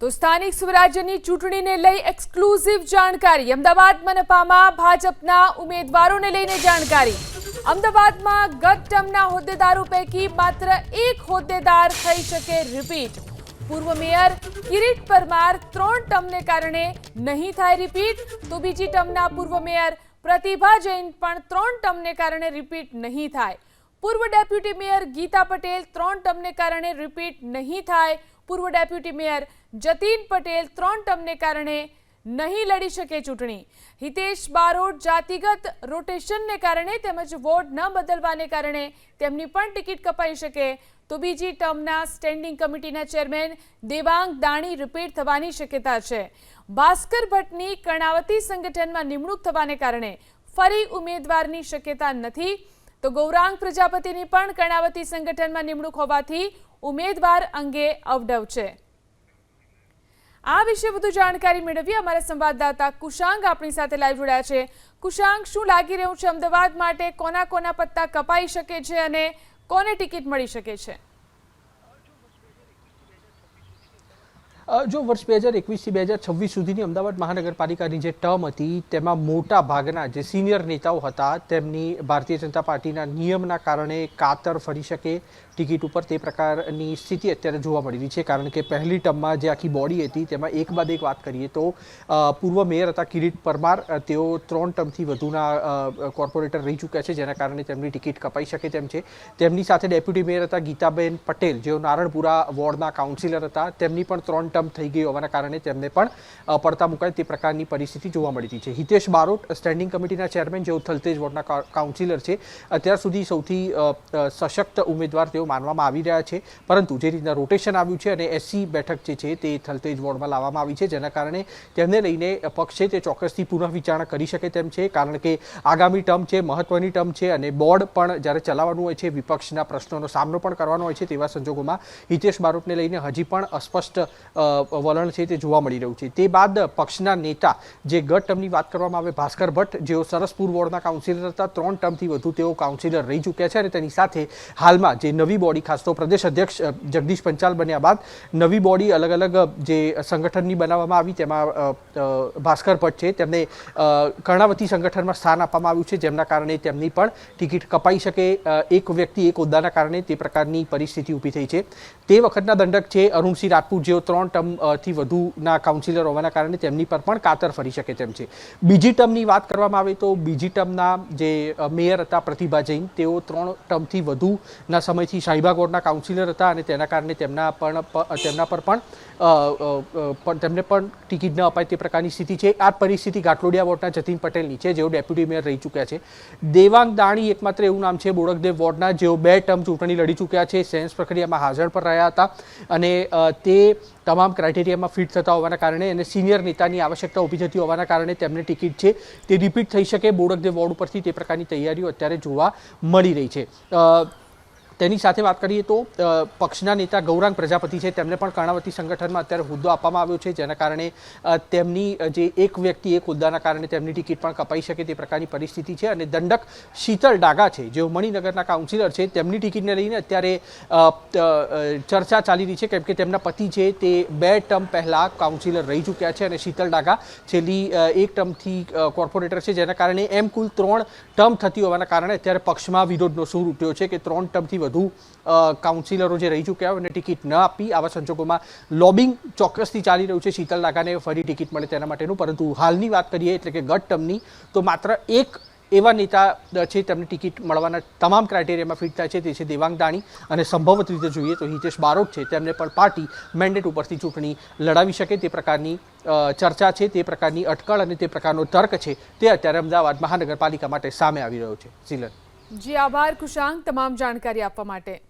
તો સ્થાનિક સ્વરાજ્યની ચૂંટણીને લઈ એક્સક્લુઝિવ જાણકારી। અમદાવાદ મનપામાં ભાજપના ઉમેદવારોને લઈને જાણકારી। અમદાવાદમાં ગત ટર્મના હોદ્દેદારો પૈકી માત્ર એક હોદ્દેદાર થઈ શકે રિપીટ। પૂર્વ મેયર કિરીટ પરમાર 3 ટર્મને કારણે નહીં થાય રિપીટ, તો બીજી ટર્મના પૂર્વ મેયર પ્રતિભા જૈન પણ 3 ટર્મને કારણે રિપીટ નહીં થાય। પૂર્વ ડેપ્યુટી મેયર ગીતા પટેલ 3 ટર્મને કારણે રિપીટ નહીં થાય। પૂર્વ ડેપ્યુટી મેયર જતીન પટેલ 3 ટર્મને કારણે નહીં લડી શકે ચૂંટણી। હિતેશ બારોટ જાતિગત રોટેશનને કારણે તેમજ વોર્ડ ન બદલવાને કારણે તેમની પણ ટિકિટ કપાઈ શકે, તો બીજી ટર્મના સ્ટેન્ડિંગ કમિટીના ચેરમેન દેવાંગ દાણી રિપીટ થવાની શક્યતા છે। ભાસ્કર ભટ્ટની કર્ણાવતી સંગઠનમાં નિમણૂક થવાને કારણે ફરી ઉમેદવારની શક્યતા નથી, તો ગૌરાંગ પ્રજાપતિની પણ કર્ણાવતી સંગઠનમાં નિમણૂક હોવાથી ઉમેદવાર અંગે અવડવ છે। આ વિશે વધુ જાણકારી મેળવી અમારા સંવાદદાતા કુશાંગ આપણી સાથે લાઈવ જોડાયા છે। કુશાંગ, શું લાગી રહ્યું છે અમદાવાદ માટે? કોના કોના પત્તા કપાઈ શકે છે અને કોને ટિકિટ મળી શકે છે? જો વર્ષ 2021 થી 2026 સુધીની અમદાવાદ મહાનગરપાલિકાની જે ટર્મ હતી તેમાં મોટા ભાગના જે સિનિયર નેતાઓ હતા તેમની ભારતીય જનતા પાર્ટીના નિયમના કારણે કાતર ફરી શકે ટિકિટ ઉપર, તે પ્રકારની સ્થિતિ અત્યારે જોવા મળી રહી છે। કારણ કે પહેલી ટર્મમાં જે આખી બોડી હતી તેમાં એક બાદ એક વાત કરીએ તો પૂર્વ મેયર હતા કિરીટ પરમાર, તેઓ 3 ટર્મથી વધુના કોર્પોરેટર રહી ચૂક્યા છે, જેના કારણે તેમની ટિકિટ કપાઈ શકે તેમ છે। તેમની સાથે ડેપ્યુટી મેયર હતા ગીતાબેન પટેલ, જેઓ નારણપુરા વોર્ડના કાઉન્સિલર હતા, તેમની પણ 3 ટર્મ થઈ ગઈ હોવાના કારણે તેમને પણ પડતા મુકાય તે પ્રકારની પરિસ્થિતિ જોવા મળી રહી છે। હિતેશ બારોટ સ્ટેન્ડિંગ કમિટીના ચેરમેન, જેઓ થલતેજ વોર્ડના કાઉન્સિલર છે, અત્યાર સુધી સૌથી સશક્ત ઉમેદવાર તેઓ માનવામાં આવી રહ્યા છે, પરંતુ જે રીતના રોટેશન આવ્યું છે અને એસસી બેઠક જે છે તે થલતેજ વોર્ડમાં લાવવામાં આવી છે, જેના કારણે તેમને લઈને પક્ષ છે તે ચોક્કસથી પુનઃ વિચારણા કરી શકે તેમ છે। કારણ કે આગામી ટર્મ છે, મહત્વની ટર્મ છે અને બોર્ડ પણ જ્યારે ચલાવવાનું હોય છે, વિપક્ષના પ્રશ્નોનો સામનો પણ કરવાનો હોય છે, તેવા સંજોગોમાં હિતેશ બારોટને લઈને હજી પણ અસ્પષ્ટ વલણ છે તે જોવા મળી રહ્યું છે। તે બાદ પક્ષના નેતા, જે ગત ટર્મની વાત કરવામાં આવે ભાસ્કર ભટ્ટ, જેઓ સરસપુર વોર્ડના કાઉન્સિલર હતા, 3 ટર્મથી વધુ તેઓ કાઉન્સિલર રહી ચૂક્યા છે અને તેની સાથે હાલમાં જે નવી બોડી, ખાસ તો પ્રદેશ અધ્યક્ષ જગદીશ પંચાલ બન્યા બાદ નવી બોડી અલગ અલગ જે સંગઠનની બનાવવામાં આવી તેમાં ભાસ્કર ભટ્ટ છે તેમને કર્ણાવતી સંગઠનમાં સ્થાન આપવામાં આવ્યું છે, જેમના કારણે તેમની પણ ટિકિટ કપાઈ શકે, એક વ્યક્તિ એક હોદ્દાના કારણે તે પ્રકારની પરિસ્થિતિ ઊભી થઈ છે। તે વખતના દંડક છે અરુણસિંહ રાજપૂત, જેઓ 3 ટર્મથી વધુના કાઉન્સિલર હોવાના કારણે તેમની પર પણ કાતર ફરી શકે તેમ છે। બીજી ટર્મની વાત કરવામાં આવે તો બીજી ટર્મના જે મેયર હતા પ્રતિભા જૈન, તેઓ 3 ટર્મથી વધુના સમયથી શાહીબાગ વોર્ડના કાઉન્સિલર હતા અને તેના કારણે તેમના પર પણ તેમને પણ ટિકિટ ન અપાય તે પ્રકારની સ્થિતિ છે। આ પરિસ્થિતિ ઘાટલોડિયા વોર્ડના જતીન પટેલની છે, જેઓ ડેપ્યુટી મેયર રહી ચૂક્યા છે। દેવાંગ દાણી એકમાત્ર એવું નામ છે બોડકદેવ વોર્ડના, જેઓ 2 ટર્મ ચૂંટણી લડી ચૂક્યા છે, સેન્સ પ્રક્રિયામાં હાજર પર રહ્યા હતા અને તે તમામ ક્રાઇટેરિયામાં ફિટ થતા હોવાના કારણે અને સિનિયર નેતાની આવશ્યકતા ઊભી થતી હોવાના કારણે તેમને ટિકિટ છે તે રિપીટ થઈ શકે બોડકદેવ વોર્ડ ઉપરથી, તે પ્રકારની તૈયારીઓ અત્યારે જોવા મળી રહી છે। તેની સાથે વાત કરીએ તો પક્ષના નેતા ગૌરાંગ પ્રજાપતિ છે, તેમને પણ કર્ણાવતી સંગઠનમાં અત્યારે હોદ્દો આપવામાં આવ્યો છે, જેના કારણે તેમની જે એક વ્યક્તિ એક હોદ્દાના કારણે તેમની ટિકિટ પણ કપાઈ શકે તે પ્રકારની પરિસ્થિતિ છે। અને દંડક શીતલ ડાગા છે, જેઓ મણિનગરના કાઉન્સિલર છે, તેમની ટિકિટને લઈને અત્યારે ચર્ચા ચાલી રહી છે, કેમ કે તેમના પતિ છે તે 2 ટર્મ પહેલાં કાઉન્સિલર રહી ચૂક્યા છે અને શીતલ ડાગા છેલ્લી 1 ટર્મથી કોર્પોરેટર છે, જેના કારણે એમ કુલ 3 ટર્મ થતી હોવાના કારણે અત્યારે પક્ષમાં વિરોધનો સૂર ઉઠ્યો છે કે 3 ટર્મથી વધુ કાઉન્સિલરો જે રહી ચૂક્યા હોય અને ટિકિટ ન આપી, આવા સંજોગોમાં લોબિંગ ચોક્કસથી ચાલી રહ્યું છે શીતલ ડાગાને ફરી ટિકિટ મળે તેના માટેનું। પરંતુ હાલની વાત કરીએ એટલે કે ગત ટર્મની, તો માત્ર એક એવા નેતા છે તેમને ટિકિટ મળવાના તમામ ક્રાઇટેરિયામાં ફિટ થાય છે, તે છે દેવાંગ દાણી, અને સંભવત રીતે જોઈએ તો હિતેશ બારોટ છે, તેમને પણ પાર્ટી મેન્ડેટ ઉપરથી ચૂંટણી લડાવી શકે તે પ્રકારની ચર્ચા છે, તે પ્રકારની અટકળ અને તે પ્રકારનો તર્ક છે તે અત્યારે અમદાવાદ મહાનગરપાલિકા માટે સામે આવી રહ્યો છે। ઝીલન જી આભાર કુશાંગ તમામ જાણકારી આપવા માટે।